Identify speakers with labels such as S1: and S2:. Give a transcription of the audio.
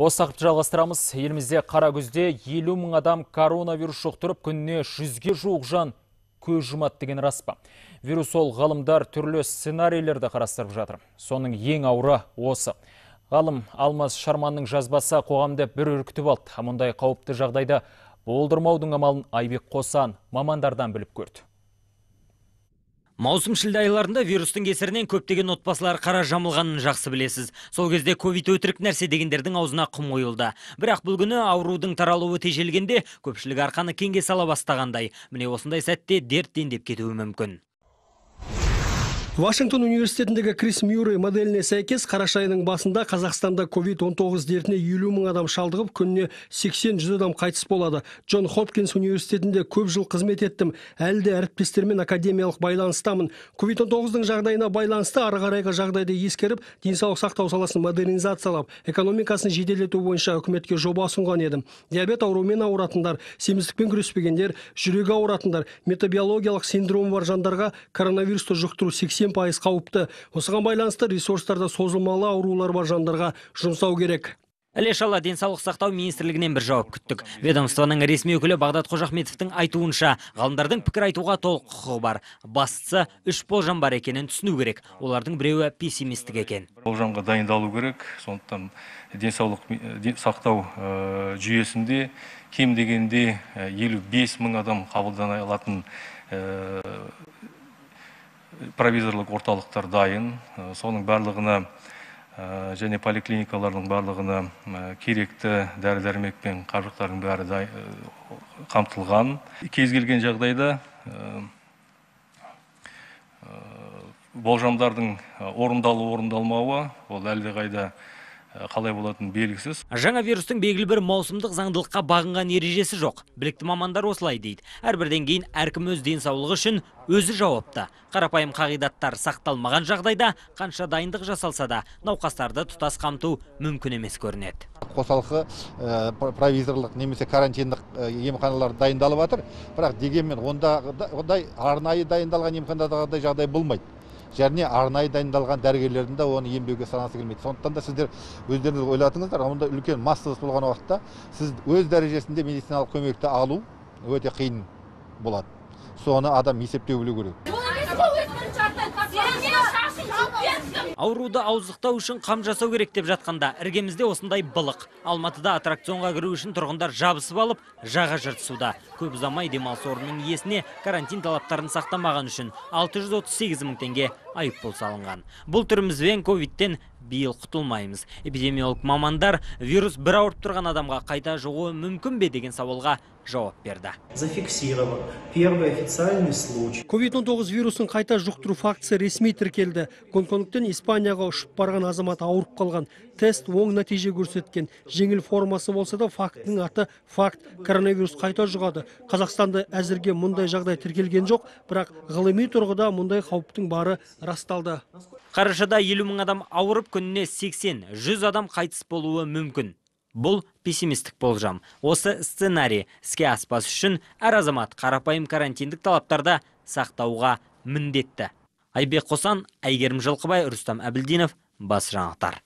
S1: Осы ақпарат жалғастырамыз. Елімізде қара күзде 50 мың адам коронавирус жұқтырып, күніне 100-ге жуық жан көз жұмады деген рас па? Вирусолог ғалымдар түрлі сценарийлерді қарастырып жатыр. Соның ең ауыры осы. Ғалым Алмаз Шарманның жазбасы қоғамды бір үркітіп алды. Мұндай қауіпті жағдайда болдырмаудың амалын Айбек Қосан мамандардан біліп көрді.
S2: Маусым-шілде айларында вирустың кесірінен көптеген отбасылар қара жамылғанын жақсы білесіз. Сол кезде ковид өтірік нәрсе дегендердің аузына құм қойылды. Бірақ бұл күні аурудың таралуы тежелгенде көпшілік арқаны кеңге сала бастағандай. Міне осындай сәтте дерт дендеп кетуі мүмкін.
S3: Вашингтон университетіндегі Крис Мюррей моделіне сәйкес қараша айының басында Қазақстанда COVID-19 дертіне 50 мың адам шалдығып, күніне 80-100 адам қайтыс болады. Джон Хопкинс университетінде көп жыл қызмет еттім. Әлі де әріптестермен академиялық байланыстамын. COVID-19-дың жағдайына байланысты ары қарайғы жағдайды ескеріп, денсаулық сақтау саласын модернизациялап, экономикасын жеделдету бойынша үкіметке жоба ұсынған едім. Диабет ауруымен ауыратындар, семіздікпен күреспегендер, жүрегі ауыратындар, метабиологиялық синдромы бар жандарға коронавирусты жұқтыру 80% қауіпті. Осыған байланысты ресурстарда созылмалы аурулар бар жандарға жұмсау керек.
S2: Іле-шала денсаулық сақтау министрлігінен бір жауап күттік. Ведомствоның ресми өкілі Бағдат Қожахметовтың айтуынша, ғалымдардың пікір айтуға толық құқығы бар. Бастысы 3 болжам бар екенін түсіну керек. Олардың біреуі пессимистік екен.
S4: Болжамға дайындалу керек. Сондықтан денсаулық сақтау жүйесінде кем дегенде 55 мың адам қабылдана алатын провизорлық орталықтар дайын. Соның барлығына және поликлиникалардың барлығына керекті дәрі-дәрмек пен қаржықтардың бәрі қамтылған. Кез келген жағдайда болжамдардың орындалмауы ол әлдеқайда қалай болатын белгісіз.
S2: Жаңа вирустың белгілі бір маусымдық заңдылыққа бағынған ережесі жоқ. Білікті мамандар осылай дейді. Әрбірден кейін әркім өз денсаулығы үшін өзі жауапты. Қарапайым қағидаттар сақталмаған жағдайда қанша дайындық жасалса да, науқастарды тұтас қамту мүмкін емес көрінеді.
S5: Қосалқы провизорлық немесе карантиндік емханалар дайындалып жатыр, бірақ дегенмен ондай арнайы дайындалған емханадағыдай жағдай болмайды. Және арнайы дайындалған дәрігерлердің де оны емдеуге санасы келмейді. Сондықтан да сіздер өздеріңіз ойлатыңыздар, онда үлкен массасы болған уақытта сіз өз дәрежесінде медициналық көмекті алу өте қиын болады. Соны адам есептеу білу керек.
S2: Ауруды ауыздықтау үшін қам жасау керек деп жатқанда, іргемізде осындай былық. Алматыда аттракционға кіру үшін тұрғындар жабысып алып, жаға жыртысуда. Көп ұзамай демалыс орнының иесіне карантин талаптарын сақтамаған үшін 638 мың теңге айыппұл салынған. Бұл түрімізбен ковидтен биыл құтылмаймыз. Эпидемиолог мамандар вирус бір ауырып тұрған адамға қайта жұғуы мүмкін бе деген сауалға жауап берді.
S6: Зафиксирован первый официальный случай.
S3: COVID-19 вирусын қайта жұқтыру фактісі ресми тіркелді. Гонконгтен Испанияға ұшып барған азамат ауырып қалған. Тест оң нәтиже көрсеткен. Жеңіл формасы болса да фактінің аты факт. Коронавирус қайта жұғады. Қазақстанда әзірге мұндай жағдай тіркелген жоқ, бірақ ғылыми тұрғыда мұндай қауіптің бары расталды.
S2: Қарашада 50 мың адам ауырып, күніне 80-100 адам қайтыс болуы мүмкін. Бұл пессимистік болжам. Осы сценарий іске аспас үшін әр азамат қарапайым карантиндік талаптарда сақтауға міндетті. Айбек Қосан, Әйгерім Жылқыбай, Рустам Әбілдинов, Бас жаңалықтар.